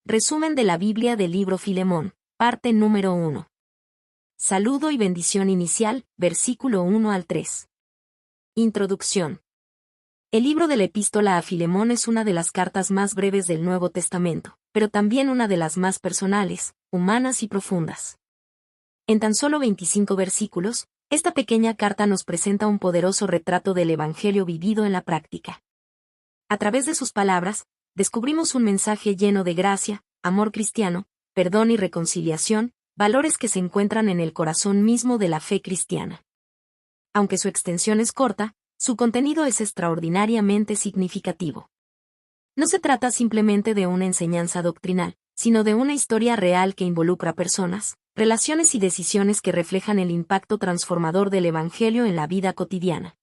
Resumen de la Biblia del libro Filemón, parte número 1. Saludo y bendición inicial, versículo 1 al 3. Introducción. El libro de la Epístola a Filemón es una de las cartas más breves del Nuevo Testamento, pero también una de las más personales, humanas y profundas. En tan solo 25 versículos, esta pequeña carta nos presenta un poderoso retrato del Evangelio vivido en la práctica. A través de sus palabras, descubrimos un mensaje lleno de gracia, amor cristiano, perdón y reconciliación, valores que se encuentran en el corazón mismo de la fe cristiana. Aunque su extensión es corta, su contenido es extraordinariamente significativo. No se trata simplemente de una enseñanza doctrinal, sino de una historia real que involucra personas, relaciones y decisiones que reflejan el impacto transformador del Evangelio en la vida cotidiana.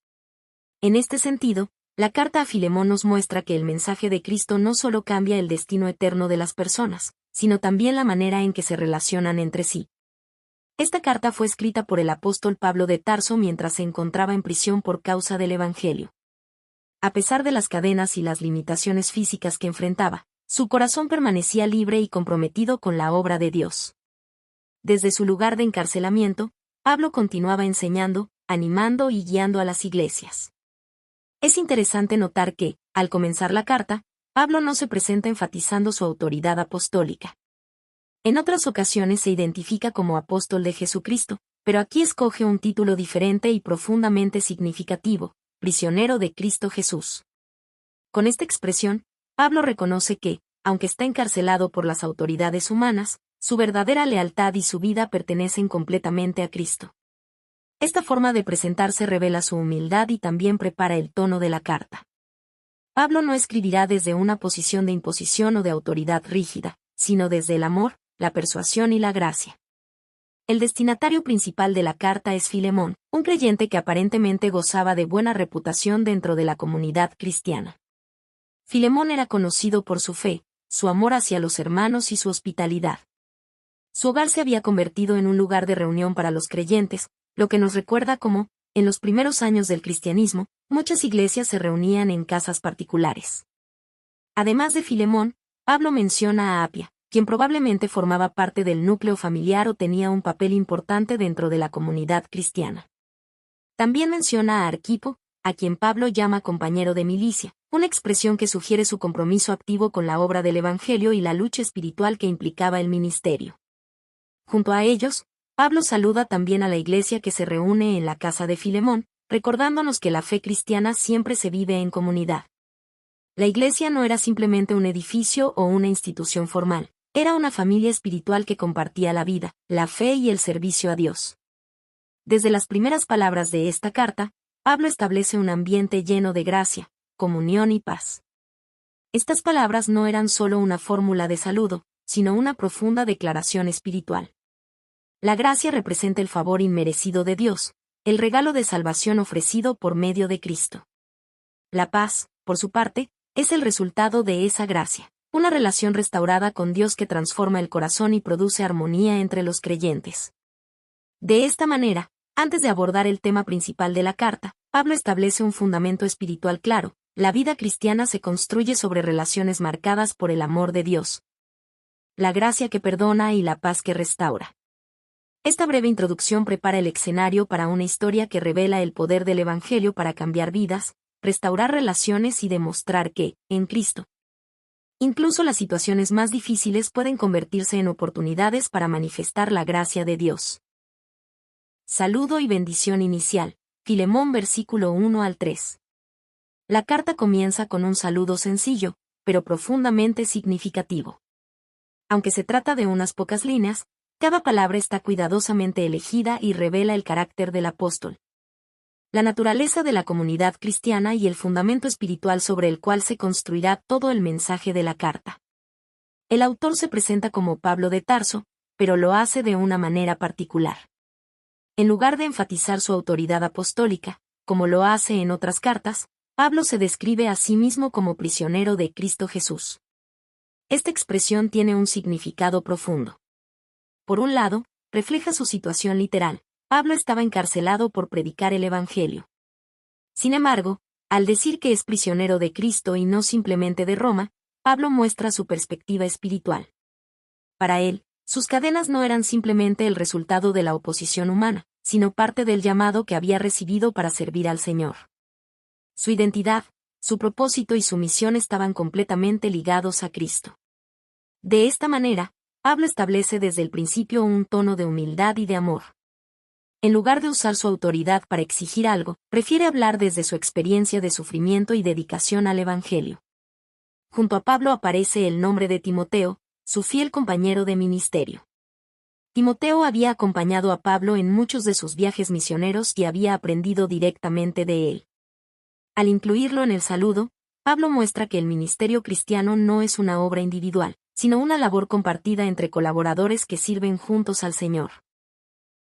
En este sentido, la carta a Filemón nos muestra que el mensaje de Cristo no solo cambia el destino eterno de las personas, sino también la manera en que se relacionan entre sí. Esta carta fue escrita por el apóstol Pablo de Tarso mientras se encontraba en prisión por causa del Evangelio. A pesar de las cadenas y las limitaciones físicas que enfrentaba, su corazón permanecía libre y comprometido con la obra de Dios. Desde su lugar de encarcelamiento, Pablo continuaba enseñando, animando y guiando a las iglesias. Es interesante notar que, al comenzar la carta, Pablo no se presenta enfatizando su autoridad apostólica. En otras ocasiones se identifica como apóstol de Jesucristo, pero aquí escoge un título diferente y profundamente significativo, prisionero de Cristo Jesús. Con esta expresión, Pablo reconoce que, aunque está encarcelado por las autoridades humanas, su verdadera lealtad y su vida pertenecen completamente a Cristo. Esta forma de presentarse revela su humildad y también prepara el tono de la carta. Pablo no escribirá desde una posición de imposición o de autoridad rígida, sino desde el amor, la persuasión y la gracia. El destinatario principal de la carta es Filemón, un creyente que aparentemente gozaba de buena reputación dentro de la comunidad cristiana. Filemón era conocido por su fe, su amor hacia los hermanos y su hospitalidad. Su hogar se había convertido en un lugar de reunión para los creyentes, lo que nos recuerda cómo, en los primeros años del cristianismo, muchas iglesias se reunían en casas particulares. Además de Filemón, Pablo menciona a Apia, quien probablemente formaba parte del núcleo familiar o tenía un papel importante dentro de la comunidad cristiana. También menciona a Arquipo, a quien Pablo llama compañero de milicia, una expresión que sugiere su compromiso activo con la obra del Evangelio y la lucha espiritual que implicaba el ministerio. Junto a ellos, Pablo saluda también a la iglesia que se reúne en la casa de Filemón, recordándonos que la fe cristiana siempre se vive en comunidad. La iglesia no era simplemente un edificio o una institución formal, era una familia espiritual que compartía la vida, la fe y el servicio a Dios. Desde las primeras palabras de esta carta, Pablo establece un ambiente lleno de gracia, comunión y paz. Estas palabras no eran solo una fórmula de saludo, sino una profunda declaración espiritual. La gracia representa el favor inmerecido de Dios, el regalo de salvación ofrecido por medio de Cristo. La paz, por su parte, es el resultado de esa gracia, una relación restaurada con Dios que transforma el corazón y produce armonía entre los creyentes. De esta manera, antes de abordar el tema principal de la carta, Pablo establece un fundamento espiritual claro: la vida cristiana se construye sobre relaciones marcadas por el amor de Dios, la gracia que perdona y la paz que restaura. Esta breve introducción prepara el escenario para una historia que revela el poder del Evangelio para cambiar vidas, restaurar relaciones y demostrar que, en Cristo, incluso las situaciones más difíciles pueden convertirse en oportunidades para manifestar la gracia de Dios. Saludo y bendición inicial, Filemón versículo 1 al 3. La carta comienza con un saludo sencillo, pero profundamente significativo. Aunque se trata de unas pocas líneas, cada palabra está cuidadosamente elegida y revela el carácter del apóstol, la naturaleza de la comunidad cristiana y el fundamento espiritual sobre el cual se construirá todo el mensaje de la carta. El autor se presenta como Pablo de Tarso, pero lo hace de una manera particular. En lugar de enfatizar su autoridad apostólica, como lo hace en otras cartas, Pablo se describe a sí mismo como prisionero de Cristo Jesús. Esta expresión tiene un significado profundo. Por un lado, refleja su situación literal: Pablo estaba encarcelado por predicar el Evangelio. Sin embargo, al decir que es prisionero de Cristo y no simplemente de Roma, Pablo muestra su perspectiva espiritual. Para él, sus cadenas no eran simplemente el resultado de la oposición humana, sino parte del llamado que había recibido para servir al Señor. Su identidad, su propósito y su misión estaban completamente ligados a Cristo. De esta manera, Pablo establece desde el principio un tono de humildad y de amor. En lugar de usar su autoridad para exigir algo, prefiere hablar desde su experiencia de sufrimiento y dedicación al Evangelio. Junto a Pablo aparece el nombre de Timoteo, su fiel compañero de ministerio. Timoteo había acompañado a Pablo en muchos de sus viajes misioneros y había aprendido directamente de él. Al incluirlo en el saludo, Pablo muestra que el ministerio cristiano no es una obra individual, sino una labor compartida entre colaboradores que sirven juntos al Señor.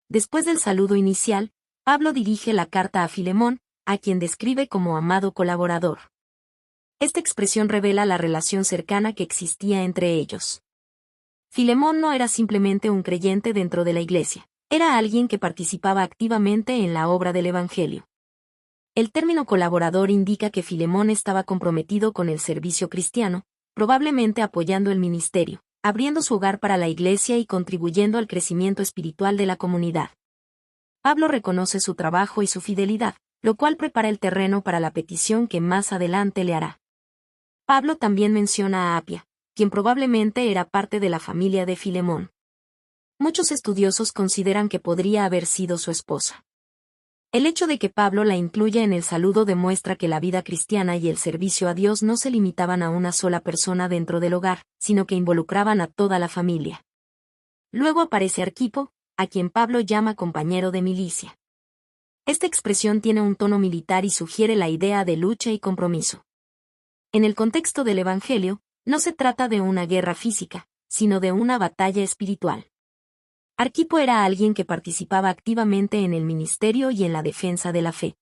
Después del saludo inicial, Pablo dirige la carta a Filemón, a quien describe como amado colaborador. Esta expresión revela la relación cercana que existía entre ellos. Filemón no era simplemente un creyente dentro de la iglesia, era alguien que participaba activamente en la obra del Evangelio. El término colaborador indica que Filemón estaba comprometido con el servicio cristiano, probablemente apoyando el ministerio, abriendo su hogar para la iglesia y contribuyendo al crecimiento espiritual de la comunidad. Pablo reconoce su trabajo y su fidelidad, lo cual prepara el terreno para la petición que más adelante le hará. Pablo también menciona a Apia, quien probablemente era parte de la familia de Filemón. Muchos estudiosos consideran que podría haber sido su esposa. El hecho de que Pablo la incluya en el saludo demuestra que la vida cristiana y el servicio a Dios no se limitaban a una sola persona dentro del hogar, sino que involucraban a toda la familia. Luego aparece Arquipo, a quien Pablo llama compañero de milicia. Esta expresión tiene un tono militar y sugiere la idea de lucha y compromiso. En el contexto del Evangelio, no se trata de una guerra física, sino de una batalla espiritual. Arquipo era alguien que participaba activamente en el ministerio y en la defensa de la fe.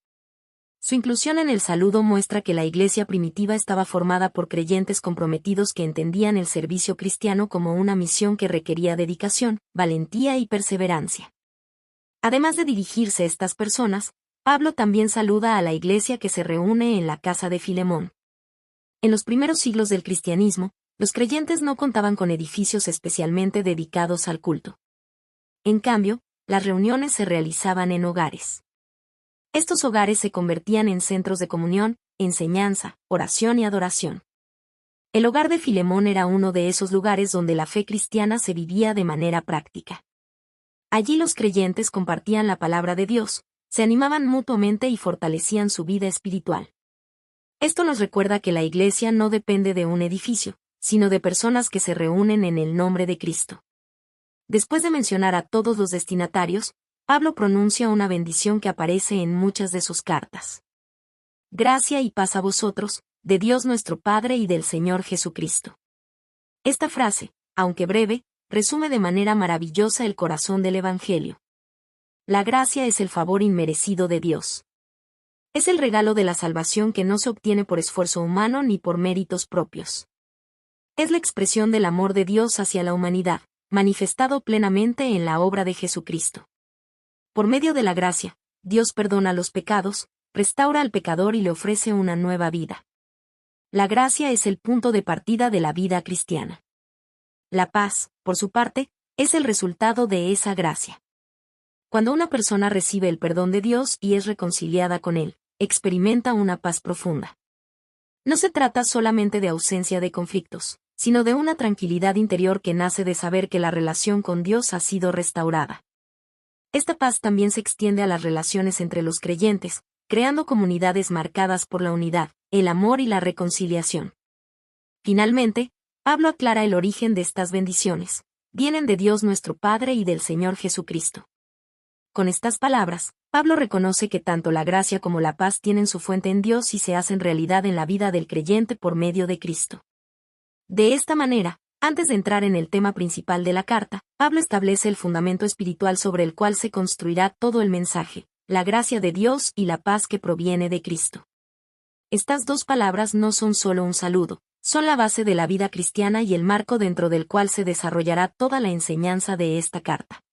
Su inclusión en el saludo muestra que la iglesia primitiva estaba formada por creyentes comprometidos que entendían el servicio cristiano como una misión que requería dedicación, valentía y perseverancia. Además de dirigirse a estas personas, Pablo también saluda a la iglesia que se reúne en la casa de Filemón. En los primeros siglos del cristianismo, los creyentes no contaban con edificios especialmente dedicados al culto. En cambio, las reuniones se realizaban en hogares. Estos hogares se convertían en centros de comunión, enseñanza, oración y adoración. El hogar de Filemón era uno de esos lugares donde la fe cristiana se vivía de manera práctica. Allí los creyentes compartían la palabra de Dios, se animaban mutuamente y fortalecían su vida espiritual. Esto nos recuerda que la iglesia no depende de un edificio, sino de personas que se reúnen en el nombre de Cristo. Después de mencionar a todos los destinatarios, Pablo pronuncia una bendición que aparece en muchas de sus cartas. Gracia y paz a vosotros, de Dios nuestro Padre y del Señor Jesucristo. Esta frase, aunque breve, resume de manera maravillosa el corazón del Evangelio. La gracia es el favor inmerecido de Dios. Es el regalo de la salvación que no se obtiene por esfuerzo humano ni por méritos propios. Es la expresión del amor de Dios hacia la humanidad, manifestado plenamente en la obra de Jesucristo. Por medio de la gracia, Dios perdona los pecados, restaura al pecador y le ofrece una nueva vida. La gracia es el punto de partida de la vida cristiana. La paz, por su parte, es el resultado de esa gracia. Cuando una persona recibe el perdón de Dios y es reconciliada con Él, experimenta una paz profunda. No se trata solamente de ausencia de conflictos, sino de una tranquilidad interior que nace de saber que la relación con Dios ha sido restaurada. Esta paz también se extiende a las relaciones entre los creyentes, creando comunidades marcadas por la unidad, el amor y la reconciliación. Finalmente, Pablo aclara el origen de estas bendiciones. Vienen de Dios nuestro Padre y del Señor Jesucristo. Con estas palabras, Pablo reconoce que tanto la gracia como la paz tienen su fuente en Dios y se hacen realidad en la vida del creyente por medio de Cristo. De esta manera, antes de entrar en el tema principal de la carta, Pablo establece el fundamento espiritual sobre el cual se construirá todo el mensaje, la gracia de Dios y la paz que proviene de Cristo. Estas dos palabras no son solo un saludo, son la base de la vida cristiana y el marco dentro del cual se desarrollará toda la enseñanza de esta carta.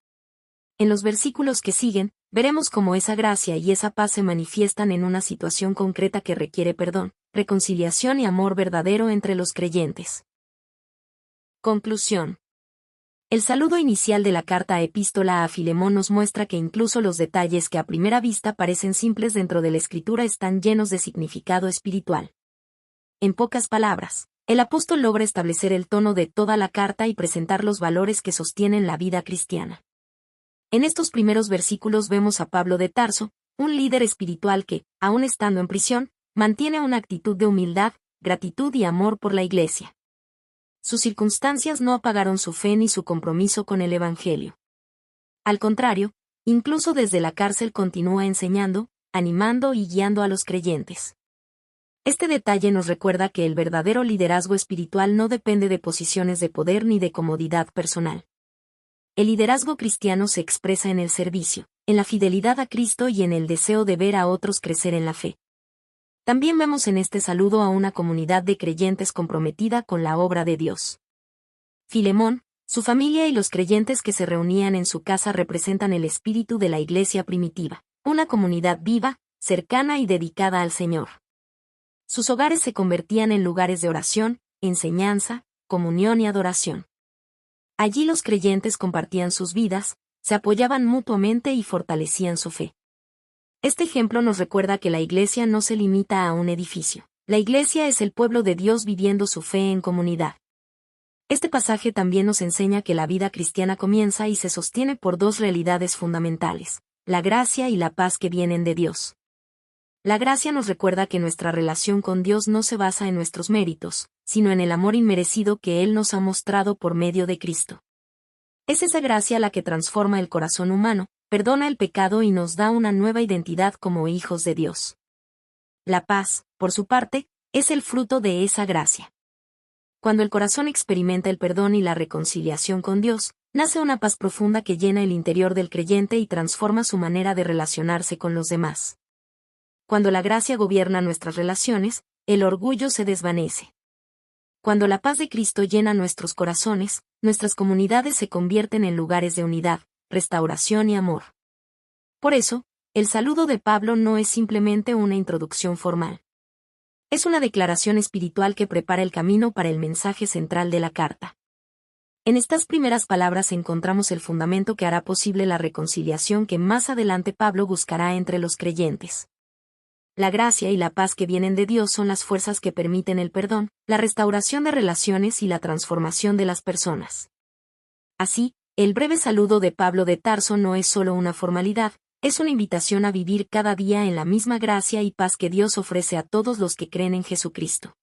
En los versículos que siguen, veremos cómo esa gracia y esa paz se manifiestan en una situación concreta que requiere perdón, reconciliación y amor verdadero entre los creyentes. Conclusión. El saludo inicial de la carta epístola a Filemón nos muestra que incluso los detalles que a primera vista parecen simples dentro de la escritura están llenos de significado espiritual. En pocas palabras, el apóstol logra establecer el tono de toda la carta y presentar los valores que sostienen la vida cristiana. En estos primeros versículos vemos a Pablo de Tarso, un líder espiritual que, aun estando en prisión, mantiene una actitud de humildad, gratitud y amor por la Iglesia. Sus circunstancias no apagaron su fe ni su compromiso con el Evangelio. Al contrario, incluso desde la cárcel continúa enseñando, animando y guiando a los creyentes. Este detalle nos recuerda que el verdadero liderazgo espiritual no depende de posiciones de poder ni de comodidad personal. El liderazgo cristiano se expresa en el servicio, en la fidelidad a Cristo y en el deseo de ver a otros crecer en la fe. También vemos en este saludo a una comunidad de creyentes comprometida con la obra de Dios. Filemón, su familia y los creyentes que se reunían en su casa representan el espíritu de la iglesia primitiva, una comunidad viva, cercana y dedicada al Señor. Sus hogares se convertían en lugares de oración, enseñanza, comunión y adoración. Allí los creyentes compartían sus vidas, se apoyaban mutuamente y fortalecían su fe. Este ejemplo nos recuerda que la iglesia no se limita a un edificio. La iglesia es el pueblo de Dios viviendo su fe en comunidad. Este pasaje también nos enseña que la vida cristiana comienza y se sostiene por dos realidades fundamentales, la gracia y la paz que vienen de Dios. La gracia nos recuerda que nuestra relación con Dios no se basa en nuestros méritos, sino en el amor inmerecido que Él nos ha mostrado por medio de Cristo. Es esa gracia la que transforma el corazón humano, perdona el pecado y nos da una nueva identidad como hijos de Dios. La paz, por su parte, es el fruto de esa gracia. Cuando el corazón experimenta el perdón y la reconciliación con Dios, nace una paz profunda que llena el interior del creyente y transforma su manera de relacionarse con los demás. Cuando la gracia gobierna nuestras relaciones, el orgullo se desvanece. Cuando la paz de Cristo llena nuestros corazones, nuestras comunidades se convierten en lugares de unidad, restauración y amor. Por eso, el saludo de Pablo no es simplemente una introducción formal. Es una declaración espiritual que prepara el camino para el mensaje central de la carta. En estas primeras palabras encontramos el fundamento que hará posible la reconciliación que más adelante Pablo buscará entre los creyentes. La gracia y la paz que vienen de Dios son las fuerzas que permiten el perdón, la restauración de relaciones y la transformación de las personas. Así, el breve saludo de Pablo de Tarso no es solo una formalidad, es una invitación a vivir cada día en la misma gracia y paz que Dios ofrece a todos los que creen en Jesucristo.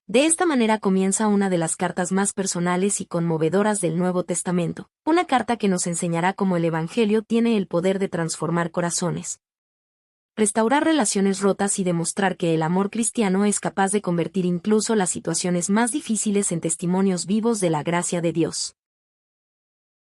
De esta manera comienza una de las cartas más personales y conmovedoras del Nuevo Testamento, una carta que nos enseñará cómo el Evangelio tiene el poder de transformar corazones, restaurar relaciones rotas y demostrar que el amor cristiano es capaz de convertir incluso las situaciones más difíciles en testimonios vivos de la gracia de Dios.